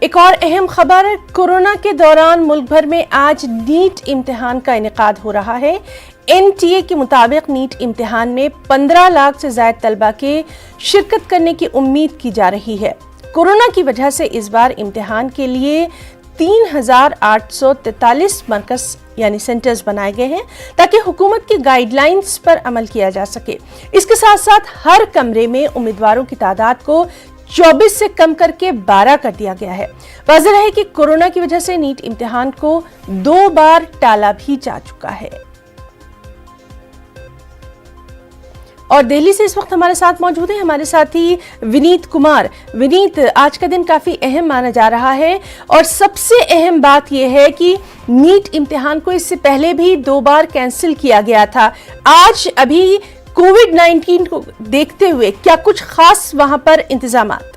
एक और अहम खबर, कोरोना के दौरान मुल्क भर में आज नीट इम्तिहान का इनेकाद हो रहा है। एनटीए के मुताबिक नीट इम्तिहान में 15 लाख से ज्यादा तलबा के शिरकत करने की उम्मीद की जा रही है। कोरोना की वजह से इस बार इम्तिहान के लिए 3,843 मरकज यानी सेंटर्स बनाए गए हैं ताकि हुकूमत की गाइडलाइंस पर अमल किया जा सके। इसके साथ साथ हर कमरे में उम्मीदवारों की तादाद को 24 से कम करके 12 कर दिया गया है। वाज़ेह है कि कोरोना की वजह से नीट इम्तिहान को 2 बार टाला भी जा चुका है। और दिल्ली से इस वक्त हमारे साथ मौजूद है हमारे साथी विनीत कुमार। विनीत, आज का दिन काफी अहम माना जा रहा है और सबसे अहम बात यह है कि नीट इम्तिहान को इससे पहले भी 2 बार कैंसिल किया गया था। आज अभी कोविड-19 को देखते हुए क्या कुछ खास वहां पर इंतजामात?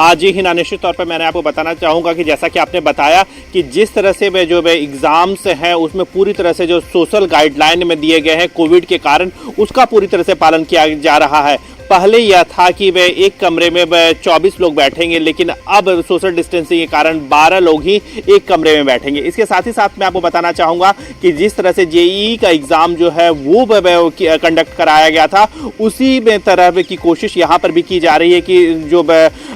आज ही ना निश्चित तौर पर मैंने आपको बताना चाहूँगा कि जैसा कि आपने बताया कि जिस तरह से जो एग्ज़ाम्स हैं उसमें पूरी तरह से जो सोशल गाइडलाइन में दिए गए हैं कोविड के कारण, उसका पूरी तरह से पालन किया जा रहा है। पहले यह था कि वे एक कमरे में 24 लोग बैठेंगे, लेकिन अब सोशल डिस्टेंसिंग के कारण 12 लोग ही एक कमरे में बैठेंगे। इसके साथ ही साथ मैं आपको बताना चाहूँगा कि जिस तरह से जेईई का एग्ज़ाम जो है वो कंडक्ट कराया गया था, उसी में तरह की कोशिश यहाँ पर भी की जा रही है कि जो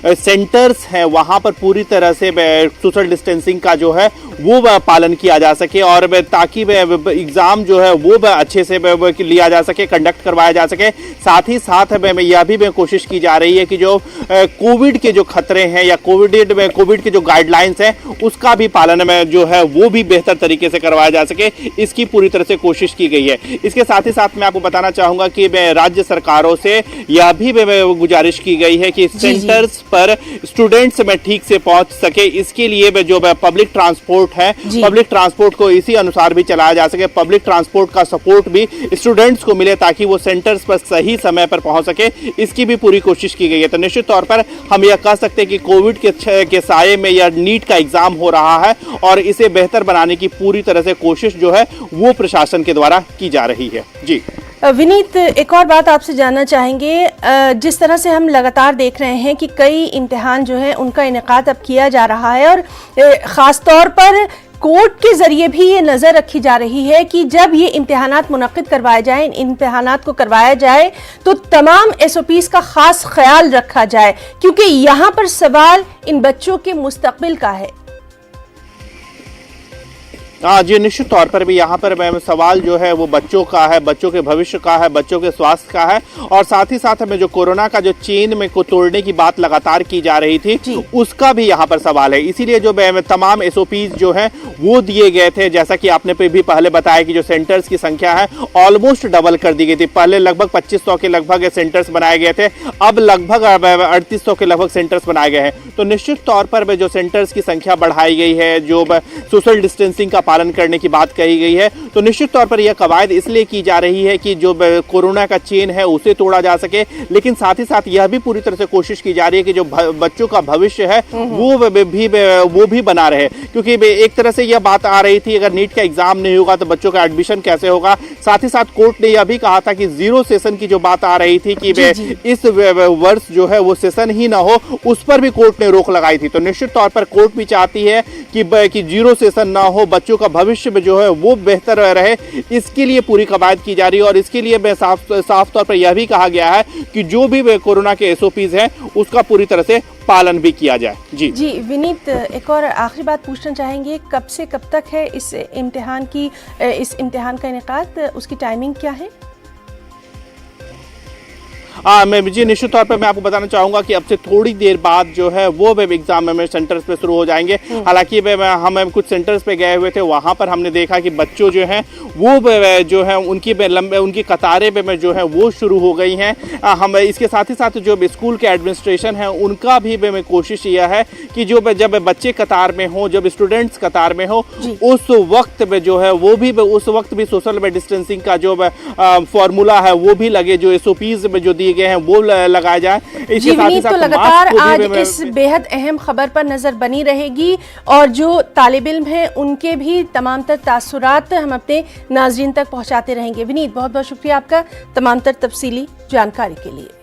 सेंटर्स हैं वहाँ पर पूरी तरह से सोशल डिस्टेंसिंग का जो है वो पालन किया जा सके और ताकि एग्ज़ाम जो है वो अच्छे से लिया जा सके, कंडक्ट करवाया जा सके। साथ ही साथ यह भी कोशिश की जा रही है कि जो कोविड के जो खतरे हैं या कोविड के जो गाइडलाइंस हैं उसका भी पालन में जो है वो भी बेहतर तरीके से करवाया जा सके, इसकी पूरी तरह से कोशिश की गई है। इसके साथ ही साथ मैं आपको बताना चाहूँगा कि राज्य सरकारों से यह भी गुजारिश की गई है कि सेंटर्स पर स्टूडेंट्स में ठीक से पहुँच सके, इसके लिए जो पब्लिक ट्रांसपोर्ट है, पब्लिक ट्रांसपोर्ट को इसी अनुसार भी चलाया जा सके, पब्लिक ट्रांसपोर्ट का सपोर्ट भी स्टूडेंट्स को मिले ताकि वो सेंटर्स पर सही समय पर पहुंच सके, इसकी भी पूरी कोशिश की गई है। तो निश्चित तौर पर हम यह कह सकते हैं कि कोविड के साये में यह नीट का एग्जाम हो रहा है और इसे बेहतर बनाने की पूरी तरह से कोशिश जो है वो प्रशासन के द्वारा की जा रही है। जी विनीत, एक और बात आपसे जानना चाहेंगे, जिस तरह से हम लगातार देख रहे हैं कि कई इम्तिहान जो है उनका इनेकाद अब किया जा रहा है और ख़ास तौर पर कोर्ट के जरिए भी ये नज़र रखी जा रही है कि जब ये इम्तिहानात मुनक्किद करवाए जाए, इन इम्तिहानात को करवाया जाए तो तमाम SOPs का खास ख्याल रखा जाए, क्योंकि यहाँ पर सवाल इन बच्चों के मुस्तकबिल का है। जी निश्चित तौर पर भी यहाँ पर सवाल जो है वो बच्चों का है, बच्चों के भविष्य का है, बच्चों के स्वास्थ्य का है और साथ ही साथ हमें जो कोरोना का जो चेन में को तोड़ने की बात लगातार की जा रही थी उसका भी यहाँ पर सवाल है। इसीलिए जो तमाम SOPs जो हैं वो दिए गए थे, जैसा कि आपने भी पहले बताया कि जो सेंटर्स की संख्या है ऑलमोस्ट डबल कर दी गई थी। पहले लगभग 2500 के लगभग सेंटर्स बनाए गए थे, अब लगभग 3800 के लगभग सेंटर्स बनाए गए हैं। तो निश्चित तौर पर जो सेंटर्स की संख्या बढ़ाई गई है, जो सोशल डिस्टेंसिंग का पालन करने की बात कही गई है, तो निश्चित तौर पर यह कवायद इसलिए की जा रही है कि जो कोरोना का चेन है उसे तोड़ा जा सके, लेकिन साथ ही साथ यह भी पूरी तरह से कोशिश की जा रही है कि जो बच्चों का भविष्य है वो भी बना रहे। क्योंकि एक तरह से यह बात आ रही थी अगर नीट का एग्जाम नहीं होगा तो बच्चों का एडमिशन कैसे होगा। साथ ही साथ कोर्ट ने यह भी कहा था कि 0 सेशन की जो बात आ रही थी कि इस वर्ष जो है वो सेशन ही ना हो, उस पर भी कोर्ट ने रोक लगाई थी। तो निश्चित तौर पर कोर्ट भी चाहती है कि 0 सेशन ना हो, बच्चों का भविष्य में जो है वो बेहतर रहे, इसके लिए पूरी कवायद की जा रही है। और इसके लिए साफ तौर पर यह भी कहा गया है कि जो भी कोरोना के SOPs हैं उसका पूरी तरह से पालन भी किया जाए। जी विनीत, एक और आखिरी बात पूछना चाहेंगे, कब से कब तक है इस इम्तिहान का इनेकाद, उसकी टाइमिंग क्या है? जी निश्चित तौर पर मैं आपको बताना चाहूँगा कि अब से थोड़ी देर बाद जो है वो एग्जाम में सेंटर्स पे शुरू हो जाएंगे। हालांकि हम कुछ सेंटर्स पे गए हुए थे, वहाँ पर हमने देखा कि बच्चों जो हैं वो जो है उनकी कतारें में जो है वो शुरू हो गई हैं। हम इसके साथ ही साथ जो स्कूल के एडमिनिस्ट्रेशन है उनका भी कोशिश यह है कि जो जब बच्चे कतार में हो, जब स्टूडेंट्स कतार में हो, उस वक्त में जो है वो भी उस वक्त भी सोशल डिस्टेंसिंग का जो फॉर्मूला है वो भी लगे, जो SOPs में जो दिए गए हैं वो लगाया जाए। इसके साथ ही साथ तो लगातार आज इस बेहद अहम खबर पर नजर बनी रहेगी और जो तालिब इल्म हैं उनके भी तमाम तर तासुरात हम अपने नाज़रीन तक पहुंचाते रहेंगे। विनीत, बहुत बहुत शुक्रिया आपका तमाम तर तफसीली जानकारी के लिए।